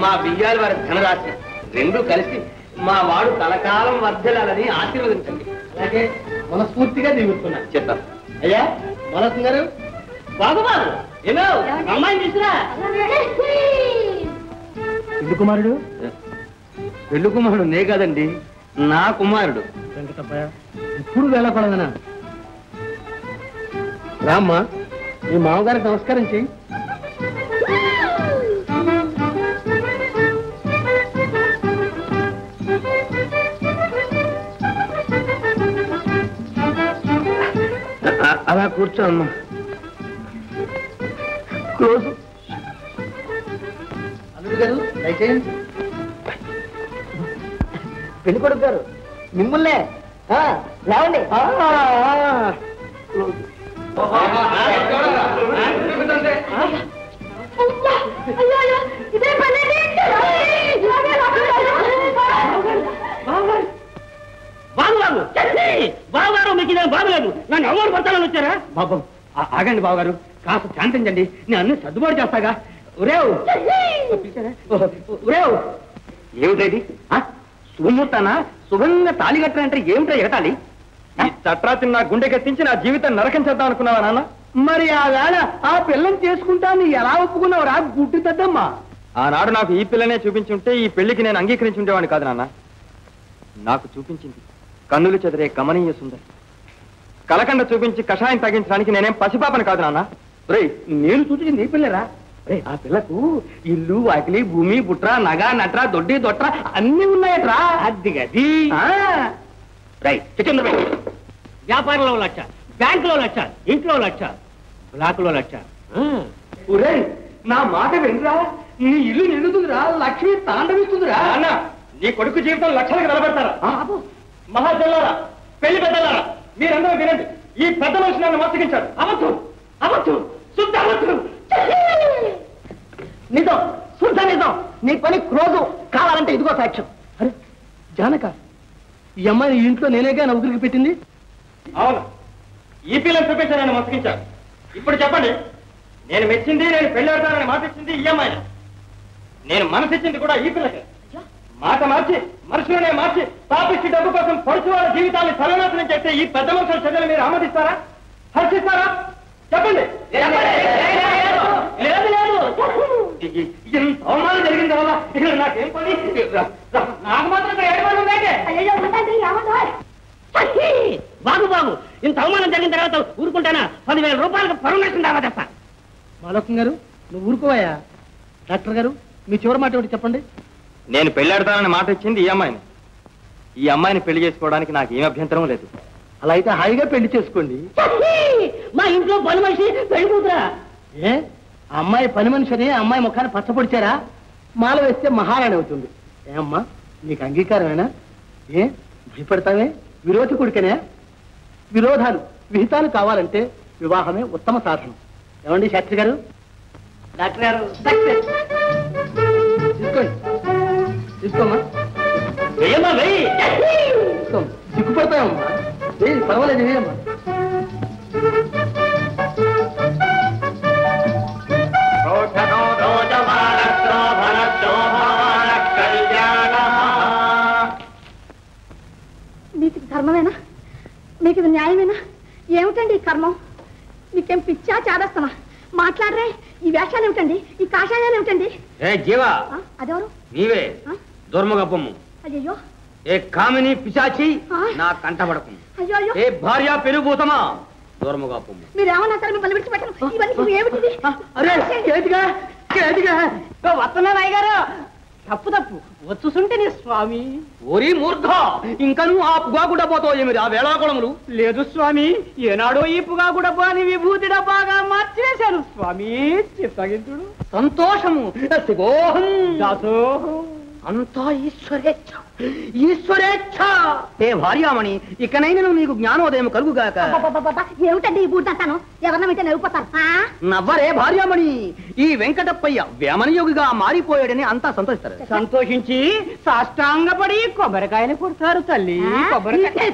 మా బియ్యాల వారి ధనరాశి రెండు కలిసి మా వాడు కలకాలం వర్ధలాలని ఆశీర్వదించండి. అలాగే మనస్ఫూర్తిగా దీవిస్తున్నాను. చెప్తాను. అయ్యా మనసు గారు, బాగుబాబు ఏమో అమ్మాయిని తీసుకురా. పెళ్లి కుమారుడు పెళ్లి కుమారుడు నే కాదండి, నా కుమారుడు వెంకటప్పయ్య. ఇప్పుడు వేళపడదనా? రామ్మా, మీ మామగారికి నమస్కారం చెయ్యి. అలా కూర్చో అమ్మా. క్లోజ్. అల్లుడు గారు దయచేయండి. పెళ్లి కొడుకు గారు మిమ్మల్నే లేవండి. బావగారు మీకు ఇదేం బాగలేదు, నన్ను ఎవరు పడతానని వచ్చారా? బాబు ఆగండి బావగారు, కాస్త శాంతించండి, నేను అన్ని సర్దుబాటు చేస్తాగా. ఏమిటది? శుభముహూర్తానా? శుభంగా తాళి కట్టాలంటే ఏమిటో ఎగటాలి? ఈ చట్రాతి నా గుండె కట్టించి నా జీవితం నరకం చేద్దాం అనుకున్నావా నాన్న? మరి ఆ వేళ ఆ పిల్లని చేసుకుంటాను ఎలా ఒప్పుకున్నావురా గుడ్డి తద్దమ్మా? ఆనాడు నాకు ఈ పిల్లనే చూపించుంటే ఈ పెళ్లికి నేను అంగీకరించి ఉండేవాడిని కాదు నాన్న. నాకు చూపించింది కన్నులు చెదిరే కమనీయ సుందరి. కలకండ చూపించి కషాయం తగ్గించడానికి నేనేం పసిపాపని కాదు నాన్న. రేయ్, నేను చూపించింది నీ పిల్లరా? ఆ పిల్లకు ఇల్లు వాకిలి భూమి బుట్ర నగ నట్ర దొడ్డి దొట్ర అన్ని ఉన్నాయట్రా. అది గది వ్యాపారంలో లక్ష, బ్యాంకులో లక్ష, ఇంట్లో లక్ష, బ్లాకులో లక్ష. నా మాట వినరా, నీ ఇల్లు నిండుతుందిరా, లక్ష్మి తాండవిస్తుందిరా. అన్న, నీ కొడుకు జీవితం లక్షలకు నిలబెడతారా? మహాజల్లారా, పెళ్లి పెద్దలారా, మీరందరూ వినండి. ఈ పెద్ద మనిషి నన్ను మోసగించాడు. అబద్ధం, అబద్ధం, శుద్ధ అబద్ధం. నిజం, శుద్ధ నిజం. నీ పని క్రోజు. కావాలంటే ఇదిగో సాక్ష్యం. అరే జానక, ఈ అమ్మాయి ఇంట్లో నేనేగా నౌకరికి పెట్టింది. అవును, ఈ పిల్లని చూపించి నన్ను మోసగించాడు. ఇప్పుడు చెప్పండి, నేను మెచ్చింది, నేను పెళ్లి పెడతానని మాట ఇచ్చింది ఈ అమ్మాయి. నేను మనసిచ్చింది కూడా ఈ పిల్లకి. మాట మార్చి, మనుషులనే మార్చి, పాపిష్టి డబ్బు కోసం పొడుచు వాళ్ళ జీవితాన్ని సర్వనాశనం చేస్తే ఈ పెద్ద మనుషుల చర్యలు మీరు ఆమోదిస్తారా? హర్షిస్తారా? చెప్పండి. లేదు లేదు, ఇంత అవమానం జరిగింది వల్ల ఇక్కడ నాకేం పని? నాకు మాత్రం బాగు బాగు, ఇంత అవమానం జరిగిన తర్వాత ఊరుకుంటానా? 10,000 రూపాయలకు పర్మిషన్ దావా తెస్తా. మాలకం గారు, నువ్వు ఊరుకోవయ్యా. డాక్టర్ గారు, మీ చివరి మాట ఒకటి చెప్పండి. నేను పెళ్ళాడతానని మాట ఇచ్చింది ఈ అమ్మాయిని. ఈ అమ్మాయిని పెళ్లి చేసుకోవడానికి నాకు ఏం అభ్యంతరం లేదు. అలా అయితే హాయిగా పెళ్లి చేసుకోండి. మా ఇంట్లో పని మనిషి పెళ్లి కూతురా? ఏ ఆ అమ్మాయి పని మనిషి అని అమ్మాయి ముఖాన్ని పచ్చపొడిచారా? మాల వేస్తే మహారాణి అవుతుంది. ఏమ్మా, నీకు అంగీకారమేనా? ఏ భయపడతావే? విరోధి కొడుకనే. విరోధాలు విహితాలు కావాలంటే వివాహమే ఉత్తమ సాధనం. ఏమండి శాస్త్రి గారు? డాక్టర్ గారు, తీసుకోండి, తీసుకోమ్మా. సిగ్గుపడతాయమ్మా. పర్వాలేదు, వేయమ్మా. మీకు ధర్మమేనా? మీకు ఇది న్యాయమేనా? ఏమిటండి ఈ కర్మం? మీకేం పిచ్చా చాదస్తమా? మాట్లాడరే. ఈ వేషాలు ఏమిటండి? ఈ కాషాయాలు ఏమిటండి? జీవా, అదెవరు? నీవే దుర్మగప్పము. అయ్యో, ఏ కామిని పిశాచి, నా కంటపడకు. అయ్యో అయ్యో, ఏ భార్య పెరుగుతమా, దుర్మగప్పము. మీరేమన్నా సరే మిమ్మల్ని విడిచిపెట్టను. ఇవన్నీ ఏమిటిది? వస్తున్నాయి గారు. తప్పు తప్పు వచ్చుసుంటే నీ స్వామి. ఓరి మూర్ఖ, ఇంకా నువ్వు ఆ పుగా కూడా పోతావు ఏమిటి ఆ వేళాకుళములు? లేదు స్వామి, ఏనాడో ఈ పుగా కూడా పోని విభూతి డబ్బాగా మార్చివేశాను స్వామి. చిత్తగించుడు. సంతోషము, శివోహం దాసోహం. అంతా ఈశ్వరేచ్ఛ, ఈశ్వరేచ్ఛ. ఏ భార్యామణి, ఇకనైనా నీకు జ్ఞానోదయం కలుగుగాక. ఏమిటండి ఈ బూటంతాను? ఎవరన్నా వింటే నవ్వుపోతారు. నవ్వరే భార్యామణి. ఈ వెంకటప్పయ్య వేమనయోగిగా మారిపోయాడని అంతా సంతోషిస్తారు. సంతోషించి సాష్టాంగపడి కొబ్బరికాయని కొడతారు తల్లి. కొబ్బరికాయ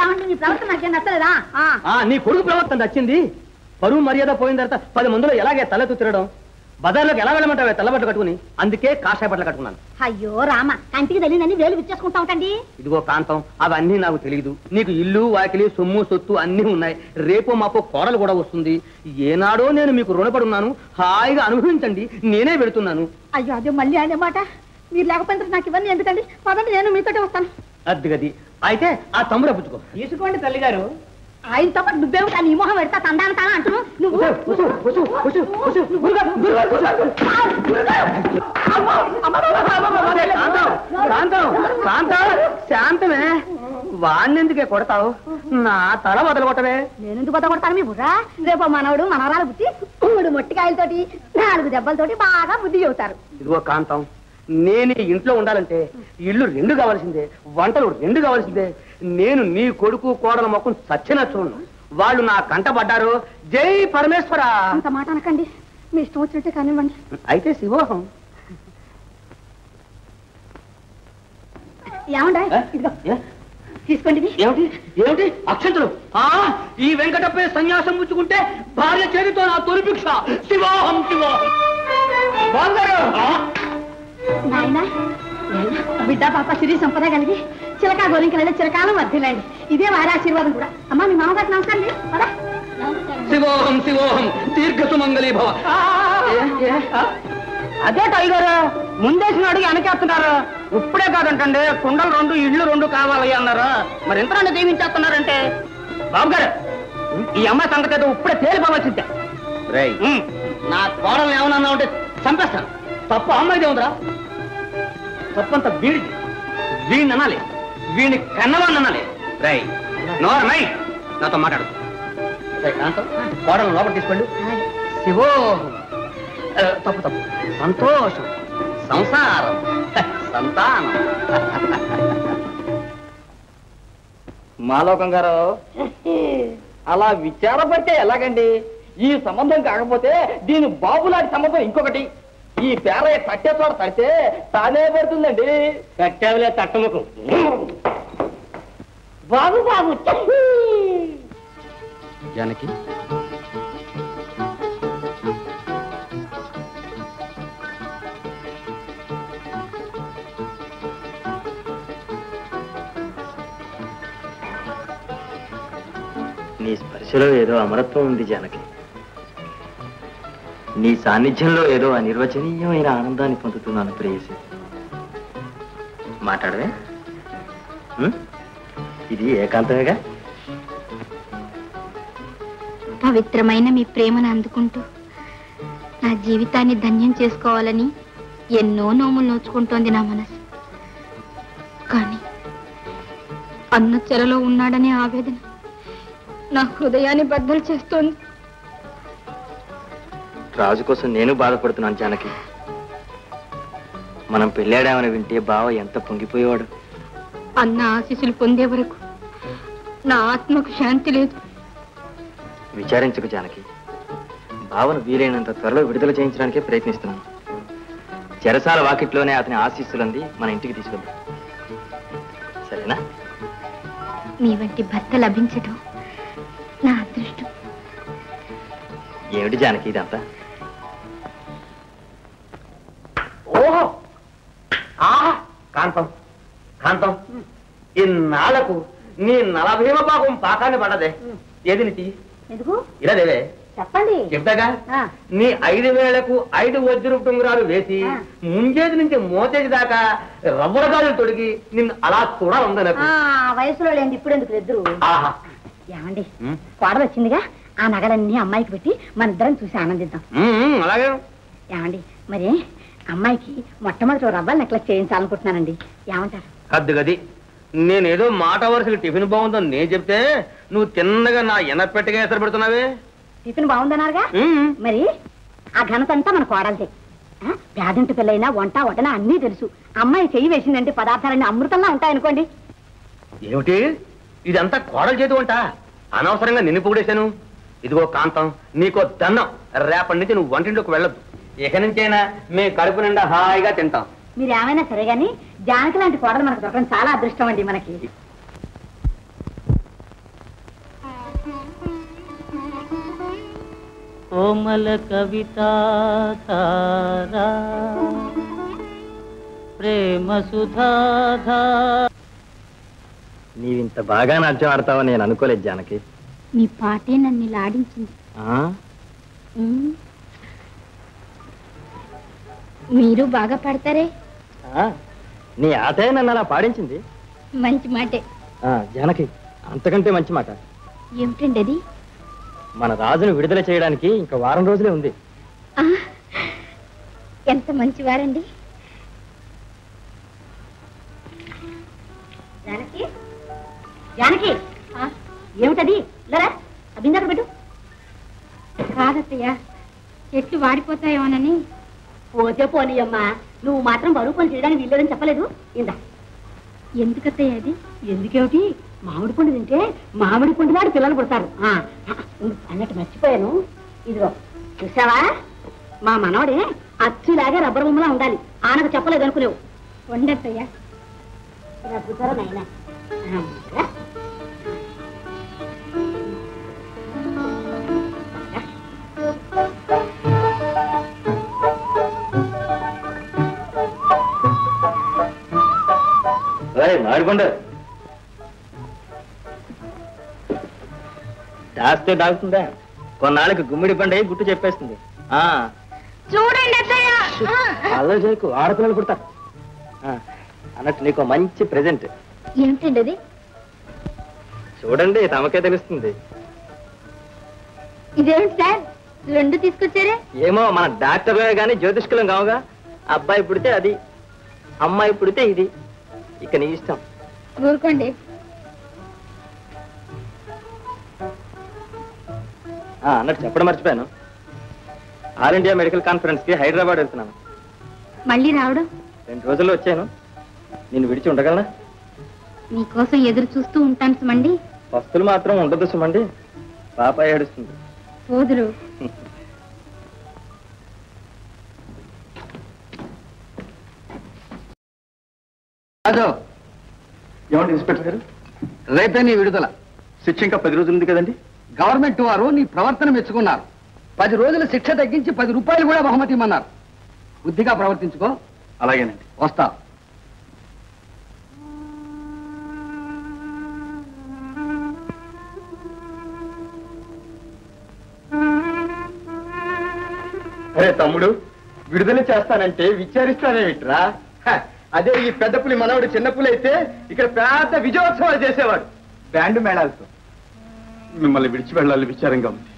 ఏమండి మీ ప్రవర్తన నాకేం నచ్చలేదా? నీ కొడుకు ప్రవర్తన నచ్చింది. పరువు మర్యాద పోయిన తర్వాత 10 మందిలో ఎలాగే తలెత్తు తిరగడం. బజార్లోకి ఎలా వెళ్ళమంటావే తెల్లబట్టలు కట్టుకుని? అందుకే కాషాయ బట్టలు కట్టుకున్నాను. అయ్యో రామ, కంటికి తెలియదని వేలు విచ్చేసుకుంటా ఉంటాండి. ఇదిగో కాంతం, అవన్నీ నాకు తెలియదు. నీకు ఇల్లు వాకిలి సొమ్ము సొత్తు అన్నీ ఉన్నాయి. రేపో మాపో కోడలు కూడా వస్తుంది. ఏనాడో నేను మీకు రుణపడి ఉన్నాను. హాయిగా అనుభవించండి. నేనే పెడుతున్నాను. అయ్యో అదే మళ్ళీ అనే మాట. మీరు లేకపోతే నాకు ఇవన్నీ ఎందుకండి? పదండి, నేను మీతోటే వస్తాను. అద్దుగది. అయితే ఆ తమ్ముడు పుచ్చుకో. తీసుకోండి తల్లిగారు. ఆయనతో పాటు నువ్వేమో నీ మొహం పెడతా తందాను అంటున్నావు నువ్వు. శాంతమే, వాణ్ణెందుకే కొడతావు? నా తల బదలు కొట్టవే. నేనెందుకు బద కొడతాను మీ బుర్రా? రేపు మనవడు మనవరాలు పుట్టి 3 మొట్టికాయలతోటి 4 దెబ్బలతోటి బాగా బుద్ధి చెబుతారు. ఇదిగో కాంతం, నేను ఇంట్లో ఉండాలంటే ఇల్లు 2 కావాల్సిందే, వంటలు 2 కావాల్సిందే. నేను నీ కొడుకు కోడల మొక్కను చచ్చినా చూడను. వాళ్ళు నా కంట పడ్డారు. జై పరమేశ్వర. అంత మాట అనకండి, మీ ఇష్టం వచ్చినట్టే కానివ్వండి. అయితే శివోహం. ఏమండా తీసుకోండి. ఏమిటి ఏమిటి అక్షంతలు? ఈ వెంకటప్పే సన్యాసం పుచ్చుకుంటే భార్య చేతితో నా తొలి భిక్ష. శివోహం శివోహం. నాయనా, బిడ్డ పాప సిరి సంపద కలిగి చిలకా గోలింకలైనా చిరకాలం వర్ధిల్లండి. ఇదే వారి ఆశీర్వాదం కూడా. అమ్మా మీ మామగారికి నమస్కారం. శివోహం శివోహం. దీర్ఘ సుమంగళీ భవ. అదే టైగర్, ముందేసిన అడిగి వెనకేస్తున్నారు. ఇప్పుడే కాదంటండి, కుండలు 2 ఇళ్ళు 2 కావాలి అన్నారు. మరి ఎంత దీవించేస్తున్నారంటే? బాబు గారు, ఈ అమ్మాయి సంగతి ఏదో ఇప్పుడే తేలిపోవచ్చిందే. నా కోడలు ఏమన్నా ఉంటే చంపేస్తాను. తప్పు అమ్మాయిదే ఉందిరా. తప్పంతా వీడిది. వీడిని అనాలి, వీడిని కన్నవాడిని అనాలి. రై నోరు మై, నాతో మాట్లాడు. కాంతం, కోడలు లోపల తీసుకోండి. శివో తప్పు తప్పు. సంతోషం, సంసారం, సంతానం. మాలోకం గారు, అలా విచారపడితే ఎలాగండి? ఈ సంబంధం కాకపోతే దీని బాబులాంటి సంబంధం ఇంకొకటి. ఈ పేరయ్య తట్టే చోట తడితే తానే పడుతుందండి. కట్టేవలే తట్టముకు. బాబు బాబు. జానకి, నీ స్పర్శలో ఏదో అమరత్వం ఉంది జానకి. నీ సాన్నిధ్యంలో ఏదో అనిర్వచనీయమైన ఆనందాన్ని పొందుతున్నాను ప్రేయసి. మాట్లాడవే. ఇది ఏకాంతమేగా. పవిత్రమైన మీ ప్రేమను అందుకుంటూ నా జీవితాన్ని ధన్యం చేసుకోవాలని ఎన్నో నోములు నోచుకుంటోంది నా మనసు. కానీ అన్న చెరలో ఉన్నాడనే ఆవేదన నా హృదయాన్ని బద్దలు చేస్తోంది. రాజు కోసం నేను బాధపడుతున్నాను జానకి. మనం పెళ్ళాడామని వింటే బావ ఎంత పొంగిపోయేవాడు. అన్న ఆశీస్సులు పొందే వరకు నా ఆత్మకు శాంతి లేదు. విచారించకు జానకి. బావను వీలైనంత త్వరలో విడుదల చేయించడానికే ప్రయత్నిస్తున్నాను. చెరసాల వాకిట్లోనే అతని ఆశీస్సులంది మన ఇంటికి తీసుకెళ్తాం. సరేనా? మీ వంటి భర్త లభించడం నా అదృష్టం. ఏమిటి జానకి ఇదంతా? ఓహో, కాంతం కాంతం, ఇన్నాళ్లకు నీ 40వ భాగం పాకాన్ని పడదే. ఏది నీతి? ఎందుకు ఇలా దేవే చెప్పండి. చెప్తాగా. నీ 5,000కు 5 వజ్రపు ఉంగరాలు వేసి ముంజేది నుంచి మోచేది దాకా రవ్వరగాలు తొడిగి నిన్ను అలా చూడాలందా నాకు. వయసులో లేండి ఇప్పుడు ఎందుకు ఇద్దరు. ఏమండి, కోడలు వచ్చిందిగా, ఆ నగలన్నీ అమ్మాయికి పెట్టి మన ఇద్దరం చూసి ఆనందిద్దాం. అలాగే. ఏమండి, మరి అమ్మాయికి మొట్టమొదటి రవ్వల నెక్లెస్ చేయించాలనుకుంటున్నానండి. ఏమంటారు? హద్దు గది. నేనేదో మాట వరుసకి టిఫిన్ బాగుందని నేను చెప్తే నువ్వు తిన్నగా నా ఎనపెట్టగా ఎసరు పెడుతున్నావే. టిఫిన్ బాగుందన్నారుగా, మరి ఆ ఘనత అంతా మన కోడలదే. పేదింటి పిల్లైనా వంట వటన అన్నీ తెలుసు. అమ్మాయి చెయ్యి వేసిందంటే పదార్థాలన్నీ అమృతంగా ఉంటాయనుకోండి. ఏమిటి ఇదంతా కోడలు చేతి వంట? అనవసరంగా నిన్ను పొగిడేశాను. ఇదిగో కాంతం, నీకో దండం. రేపటి నుంచి నువ్వు వంటింట్లోకి వెళ్ళొద్దు. ఇక నుంచైనా మేము కడుపు నిండా హాయిగా తింటాం. మీరు ఏమైనా సరే గాని జానకి లాంటి కోడలు మనకు దొరకడం చాలా అదృష్టం అండి మనకి. కోమల కవితాధారా ప్రేమ సుధాధా. నీవింత బాగా నాట్యం ఆడతావని నేను అనుకోలేదు జానకి. మీ పాటే నన్ను లాడించింది. మీరు బాగా పాడతారే. నీ ఆటే నన్ను అలా పాడించింది. మంచి మాటే. జానకి, అంతకంటే మంచి మాట. ఏమిటండి అది? మన రాజును విడుదల చేయడానికి ఇంకా వారం రోజులే ఉంది. ఎంత మంచివారండి. జానకి, జానకి, ఏమిటది? లరా బిందె పెట్టు. కాదత్తయ్య, చెట్లు వాడిపోతాయోనని. పోతే పోనీయమ్మా, నువ్వు మాత్రం బరువు పని చేయడానికి వీల్లేదని చెప్పలేదు. ఇందా. ఎందుకత్తయ్య అది? ఎందుకేమిటి? మామిడి పండు తింటే మామిడి పండు నాడు పిల్లలు పుడతారు అన్నట్టు మర్చిపోయాను. ఇదిగో చూసావా, మా మనవడే అచ్చులాగే రబ్బర్ బొమ్మలా ఉండాలి. ఆనకు చెప్పలేదు అనుకునేవు. ఉండత్తయ్య. ఇలా కూర్చోరా నాయనా. మాడిపండు దాస్తే దాగుతుందా? కొన్నాళ్ళకి గుమ్మిడి పండు గుట్టు చెప్పేస్తుంది. చూడండి అత్తయ్య. అలా చేయకు, ఆడపిల్లలు పుడతారు. అన్నట్టు నీకు మంచి ప్రెజెంట్. ఏమిటండి అది? చూడండి, తమకే తెలుస్తుంది. ఇదేమిటి సార్, రెండు తీసుకొచ్చారే? ఏమో, మన డాక్టర్లే గాని జ్యోతిష్కులం కావుగా. అబ్బాయి పుడితే అది, అమ్మాయి పుడితే ఇది. ఇక నీ ఇష్టం. ఊరుకోండి. అన్నట్టు చెప్పడం మర్చిపోయాను. ఆల్ ఇండియా మెడికల్ కాన్ఫరెన్స్ కి హైదరాబాద్ వెళ్తున్నాను. మళ్ళీ రావడం? 2 రోజుల్లో వచ్చాను. నిన్ను విడిచి ఉండగలనా? మీకోసం ఎదురు చూస్తూ ఉంటాను సుమండి. వస్తువులు మాత్రం ఉండదు సుమండి, పాప ఏడుస్తుంది. పోదురు. ఏమండి ఇన్స్పెక్టర్ గారు, రేపే నీ విడుదల. శిక్ష ఇంకా 10 రోజులు ఉంది కదండి. గవర్నమెంట్ వారు నీ ప్రవర్తన మెచ్చుకున్నారు. 10 రోజుల శిక్ష తగ్గించి 10 రూపాయలు కూడా బహుమతి ఇమ్మన్నారు. బుద్ధిగా ప్రవర్తించుకో. అలాగేనండి. వస్తా. అరే తమ్ముడు, విడుదల చేస్తానంటే విచారిస్తానేమిట్రా? అదే ఈ పెద్ద పులి మనవడు చిన్న పులి అయితే ఇక్కడ పెద్ద విజయోత్సవాలు చేసేవాడు, బ్యాండ్ మేళాలతో. మిమ్మల్ని విడిచి వెళ్ళాలి, విచారంగా ఉంది.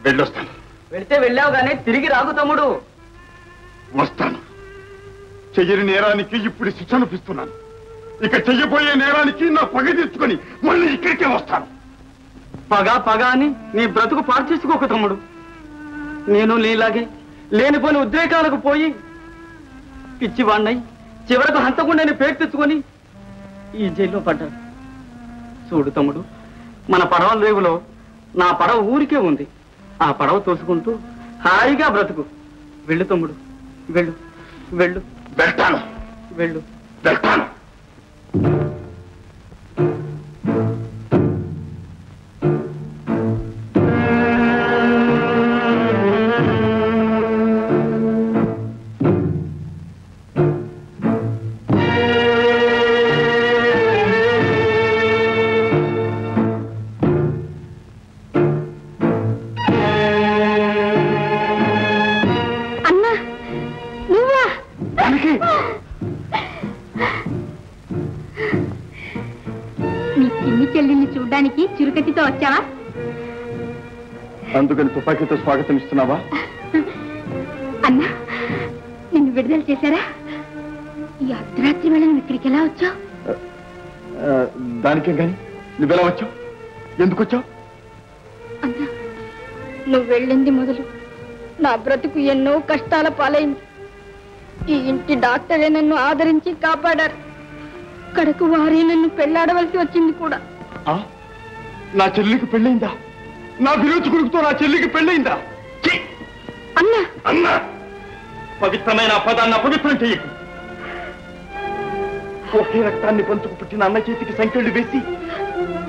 వెళ్ళొస్తాను. వెళ్తే వెళ్ళావు గానీ తిరిగి రాకు తమ్ముడు. వస్తాను. చెయ్యని నేరానికి ఇప్పుడు శిక్ష అనిపిస్తున్నాను. ఇక చెయ్యబోయే నేరానికి నా పగ తీర్చుకొని మళ్ళీ ఇక్కడికే వస్తాను. పగ అని నీ బ్రతుకు పాడు చేసుకోక తమ్ముడు. నేను నీలాగే లేనిపోని ఉద్రేకాలకు పోయి పిచ్చివాణ్ణై చివరకు హంతకుండని పేరు తెచ్చుకొని ఈ జైల్లో పడ్డాను. చూడు తమ్ముడు, మన పడవ రేవులో నా పడవ ఊరికే ఉంది. ఆ పడవ తోసుకుంటూ హాయిగా బ్రతుకు. వెళ్ళు తమ్ముడు, వెళ్ళు వెళ్ళు. వెళ్తాను, వెళ్ళు, వెళ్తాను. చూడ్డానికి చిరుకటితో వచ్చావా? అందుకని తుపాకీతో స్వాగతం ఇస్తున్నావా? అన్నా, నిన్ను విడుదల చేశారా? ఈ అర్ధరాత్రి వేళ నువ్వు ఇక్కడికి ఎలా వచ్చావు? దానికేం కానీ, నువ్వెలా వచ్చావు? ఎందుకు వచ్చావు? అన్నా, నువ్వు వెళ్ళింది మొదలు నా బ్రతుకు ఎన్నో కష్టాల పాలైంది. ఈ ఇంటి డాక్టరే నన్ను ఆదరించి కాపాడారు. కడకు వారే నన్ను పెళ్లాడవలసి వచ్చింది కూడా. నా చెల్లికి పెళ్ళైందా? నా విరోచకుడితో నా చెల్లికి పెళ్ళైందా? అన్నా, అన్నా, పవిత్రమైన పదాన్ని అపవిత్రం చెయ్యకు. ఒకే రక్తాన్ని పంచుకు పుట్టిన అన్న చేతికి సంకెళ్ళు వేసి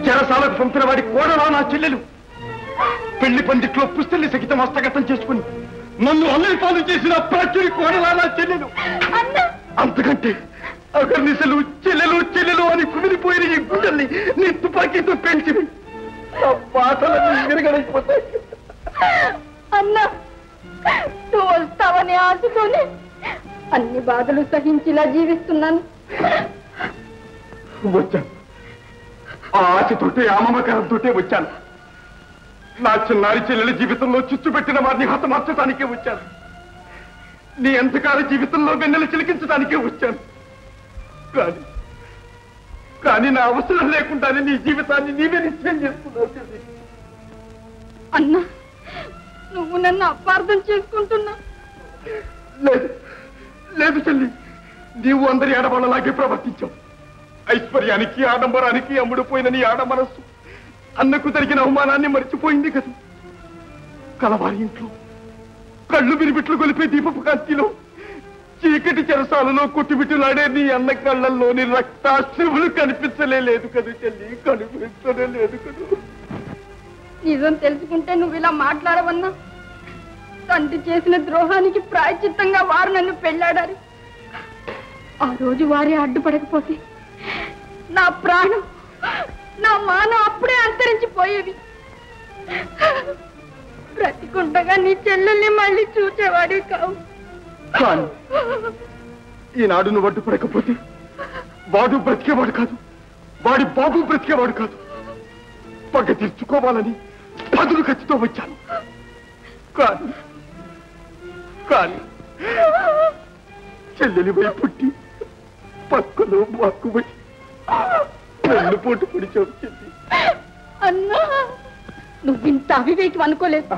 చెరసాలకు పంపిన వాడి కోడలా నా చెల్లెలు. పెళ్లి పందిట్లో పుస్తల్ని సహితం హస్తగతం చేసుకుని నన్ను అల్లరి పాలు చేసిన ప్రాచురి కోడలా నా చెల్లెలు. అంతకంటే అగర్నిశలు చెల్లెలు చెల్లెలు అని కుమిలిపోయిన ఈ గుండెల్ని నీ తుపాకీతో పెంచివి. బాధలన్నీ విరగడైపోతాయి. అన్నా, నువ్వు వస్తావని ఆశతోనే అన్ని బాధలు సహించిలా జీవిస్తున్నాను. వచ్చాను, ఆ ఆశతోటే ఆ మమకారంతోటే వచ్చాను. నా చిన్నారి చెల్లెల జీవితంలో చిచ్చు పెట్టిన వారిని హతమార్చడానికే వచ్చాను. నీ అంధకార జీవితంలో వెన్నెలు చిలికించడానికే వచ్చాను. కానీ నా అవసరం లేకుండానే నీ జీవితాన్ని నీవే నిశ్చయం చేసుకున్నావు. అన్నా, నువ్వు నన్ను అపార్థం చేసుకుంటున్నా. లేదు లేదు చెల్లి, నీవు అందరి ఆడవాళ్ళలాగే ప్రవర్తించావు. ఐశ్వర్యానికి ఆడంబరానికి అమ్ముడుపోయిన నీ ఆడ మనస్సు అన్నకు జరిగిన అవమానాన్ని మర్చిపోయింది కదా. కలవారి ఇంట్లో కళ్ళు విరిబిట్లు గొలిపే దీపపు కాంతిలో చీకటి చెరసాలలో కొట్టుబిట్టులాడే నీ అన్న కళ్ళల్లోని రక్తాశ్రువులు కనిపించలేదు కదా చెల్లి, కనిపించలే లేదు కదా. నిజం తెలుసుకుంటే నువ్వు ఇలా మాట్లాడవన్నా. తండ్రి చేసిన ద్రోహానికి ప్రాయశ్చిత్తంగా వారు నన్ను పెళ్ళాడారు. ఆ రోజు వారే అడ్డుపడకపోతే నా ప్రాణం, నా మానం అప్పుడే అంతరించిపోయేవి. బ్రతికుండగా నీ చెల్లెల్ని మళ్ళీ చూసేవాడి కావు. ఈనాడు నువ్వు అడ్డుపడకపోతే వాడు బ్రతికేవాడు కాదు, వాడి బాబు బ్రతికేవాడు కాదు. పగ తీర్చుకోవాలని పదులు ఖర్చుతో వచ్చాను. కానీ చెల్లెలి వైపు పుట్టి పక్కలో మాక్కుబడి నన్ను పోటు పొడిచావు చెల్లి. అన్నా, నువ్వింత అవివేకం అనుకోలేదు.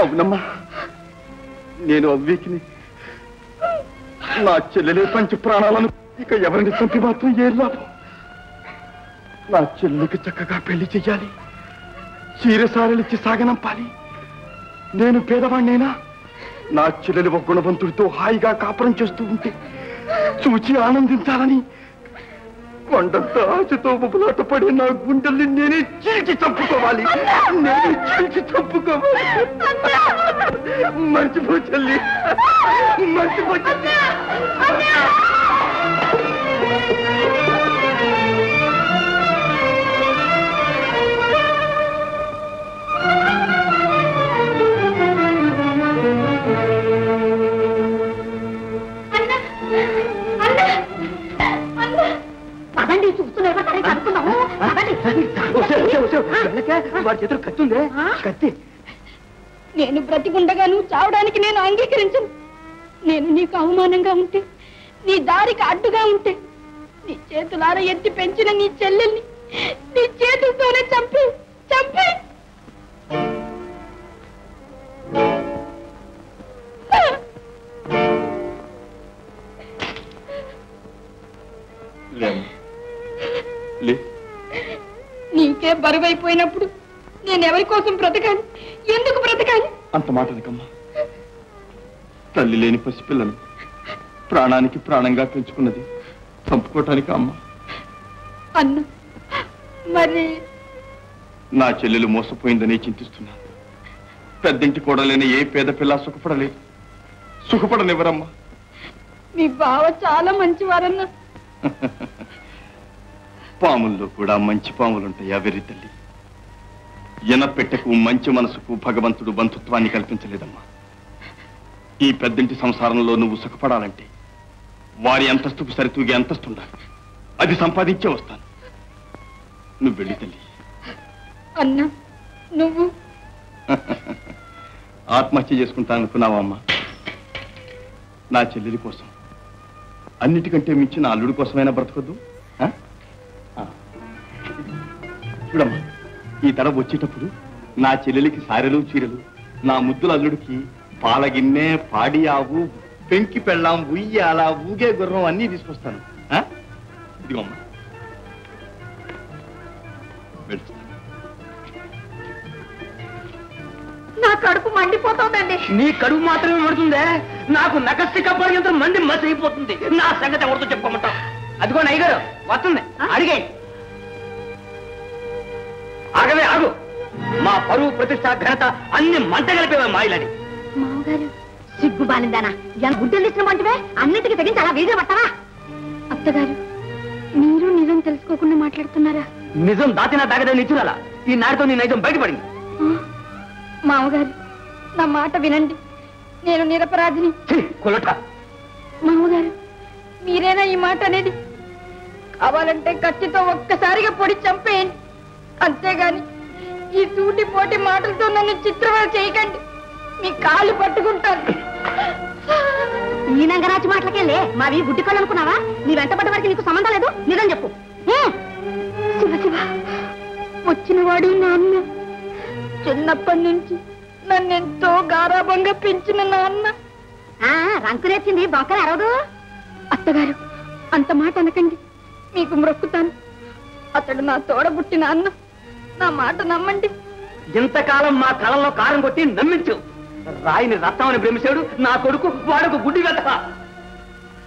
అవునమ్మా, నేను అవివేకిని. నా చెల్లెలే పంచి ప్రాణాలను ఇక ఎవరిని చంపి మాత్రం ఏ లాభం? నా చెల్లెలికి చక్కగా పెళ్లి చెయ్యాలి, చీరసారలిచ్చి సాగనంపాలి. నేను పేదవాణ్ణైనా నా చెల్లెలు ఒక గుణవంతుడితో హాయిగా కాపురం చేస్తూ ఉంటే చూచి ఆనందించాలని కొండంత ఆశతో బొబ్బలాట పడి నా గుండెల్ని నేనే చీల్చి చంపుకోవాలి. మర్చిపో చెల్లి, మర్చిపో చెల్లి. పదండి, చూస్తున్నావా? అనుకున్నాము. వాడి చేతులు కత్తి ఉందే, కత్తి. నేను బ్రతికుండగా నువ్వు చావడానికి నేను అంగీకరించను. నేను నీకు అవమానంగా ఉంటే, నీ దారికి అడ్డుగా ఉంటే, నీ చేతులార ఎత్తి పెంచిన నీ చెల్లెల్ని నీ చేతులతోనే చంపి చంపి నీకే బరువైపోయినప్పుడు నేనెవరి కోసం బ్రతకాలి? ఎందుకు బ్రతకాలి? అంత మాటలకమ్మా. తల్లి లేని పసిపిల్లను ప్రాణానికి ప్రాణంగా పెంచుకున్నది చంపుకోవటానికి అమ్మా. అన్న, మరి నా చెల్లెలు మోసపోయిందని చింతిస్తున్నాను. పెద్దింటి కూడలేని ఏ పేద పిల్ల సుఖపడలేదు. సుఖపడనివ్వరమ్మా. మీ బావ చాలా మంచివారన్నా. పాముల్లో కూడా మంచి పాములుంటాయా వెర్రి తల్లి? ఎనపెట్టకు మంచి మనసుకు భగవంతుడు బంధుత్వాన్ని కల్పించలేదమ్మా. ఈ పెద్దింటి సంసారంలో నువ్వు సుఖపడాలంటే వారి అంతస్తుకు సరితూగే అంతస్తుండాలి. అది సంపాదించే వస్తాను. నువ్వు వెళ్ళి తల్లి. అన్నా, నువ్వు ఆత్మహత్య చేసుకుంటాననుకున్నావా అమ్మా? నా చెల్లెలి కోసం, అన్నిటికంటే మించి నా అల్లుడి కోసమైనా బ్రతకొద్దు? చూడమ్మా, ఈ తర వచ్చేటప్పుడు నా చెల్లెలికి సారెలు చీరలు, నా ముద్దుల అల్లుడికి పాలగిన్నె, పాడి ఆవు, పెంకి పెళ్ళాం, ఉయ్యాల, ఊగే గుర్రం అన్నీ తీసుకొస్తాను. ఇదిగోమ్మా, వెళ్తాను. నా కడుపు మండిపోతుందండి. నీ కడుపు మాత్రమే పడుతుందే, నాకు నకస్తి కప్పడంతో మంది మసి అయిపోతుంది. నా సంగతి ఎవరితో చెప్పుకోమంటావు? అదిగో నయ్యగారు వస్తుంది అడిగే. ఆగవే ఆగు, మా పరువు ప్రతిష్ట ఘనత అన్ని మంట కలిపేవా మాయిలని. మామగారు సిగ్గు బాలిందానా ఎంత గుడ్డలు ఇచ్చిన వంటివే అన్నిటికీ తెగించి అలా వీధిలో పట్టావా? అత్తగారు మీరు నిజం తెలుసుకోకుండా మాట్లాడుతున్నారా? నిజం దాచినా దాగదని నిచ్చురాలా ఈ నాటితో నీ నైజం బయటపడింది. మామగారు నా మాట వినండి, నేను నిరపరాధిని. కొలట మామగారు మీరేనా ఈ మాట అనేది? కావాలంటే కత్తితో ఒక్కసారిగా పొడి చంపేయండి, అంతేగాని ఈ సూటి పోటీ మాటలతో నన్ను చిత్రవద చేయకండి. మీ కాళ్ళు పట్టుకుంటాను. ఈ నంగరాజు మాటలకెళ్ళే మావి గుడ్డి కళ్ళు అనుకున్నావా? నీ వెంటబడ్డ వరకు నీకు సంబంధం లేదు, నిజం చెప్పు. శివ శివ, వచ్చినవాడు నాన్న. చిన్నప్పటి నుంచి నన్నెంతో గారాబంగా పెంచిన నాన్న. రంకు నేర్చింది బొక్కలు అరవదు. అత్తగారు అంత మాట అనకండి, మీకు మ్రొక్కుతాను. అతడు నా తోడబుట్టిన అన్న, నా మాట నమ్మండి. ఇంతకాలం మా కళల్లో కారం కొట్టి నమ్మించు. రాయిని రత్నమని ప్రేమించాడు నా కొడుకు, వాడొక గుడ్డి వెతక.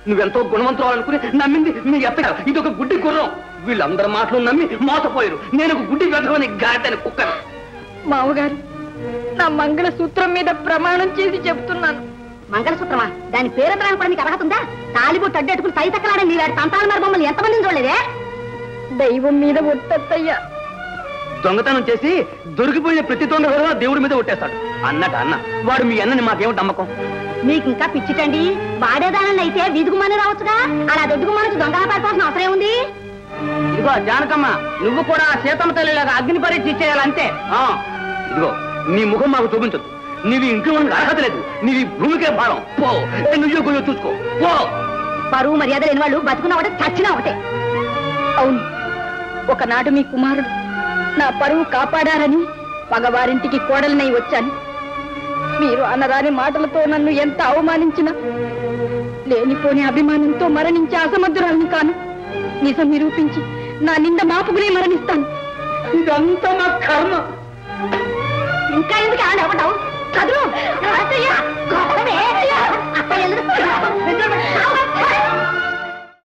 నువ్వెంతో గుణవంతురాలు అనుకుని నమ్మింది మీ ఎత్తగా ఇదొక గుడ్డి గుర్రం. వీళ్ళందరి మాటలు నమ్మి మోసపోయారు. నేను ఒక గుడ్డి వెతకని గాడిదని కుక్కను. మామగారు నా మంగళసూత్రం మీద ప్రమాణం చేసి చెప్తున్నాను. మంగళసూత్రమా? దాని పేరెత్తడానికి కూడా నీకు అర్హత ఉందా? తాలిబొట్టు అడ్డెట్టుకుని తై తక్కలాడే నీ వాడి సంతాన మరి బొమ్మలు ఎంతమందిని చూడలేదే? దైవం మీద ఒట్టత్తయ్యా. దొంగతనం చేసి దొరికిపోయిన ప్రతి దొంగ కూడా దేవుడి మీద ఒట్టేస్తాడు అన్నట అన్న. వాడు మీ అన్నని మాకేమిటి నమ్మకం? మీకు ఇంకా పిచ్చిటండి. వాడేదానని అయితే వీధుగుమని రావచ్చుగా. అలా దొడ్డుగుమని దొంగల పడిపోవాల్సిన అవసరం ఉంది. ఇదిగో జానకమ్మ, నువ్వు కూడా సీతమ్మ తల్లిలాగా అగ్ని పరీక్ష ఇచ్చేయాలంతే. ఇదిగో నీ ముఖం మాకు చూపించదు. నీవి ఇంట్లో అర్హత లేదు. నీవి భూమికే భారం. పో, నువ్వు గుళ్ళు చూసుకో పో. పరువు మర్యాద లేని వాళ్ళు బతుకున్న ఒకటే చచ్చినా ఒకటే. అవును, ఒకనాడు మీ కుమారుడు నా పరువు కాపాడారని మగవారింటికి కోడలినై వచ్చాను. మీరు అనరాని మాటలతో నన్ను ఎంత అవమానించినా లేనిపోని అభిమానంతో మరణించే అసమర్థురాలని కాను. నిజం నిరూపించి నా నింద మాపుకునే మరణిస్తాను. ఇదంతా నా కర్మ. ఇంకా ఎందుకు ఆడవటం?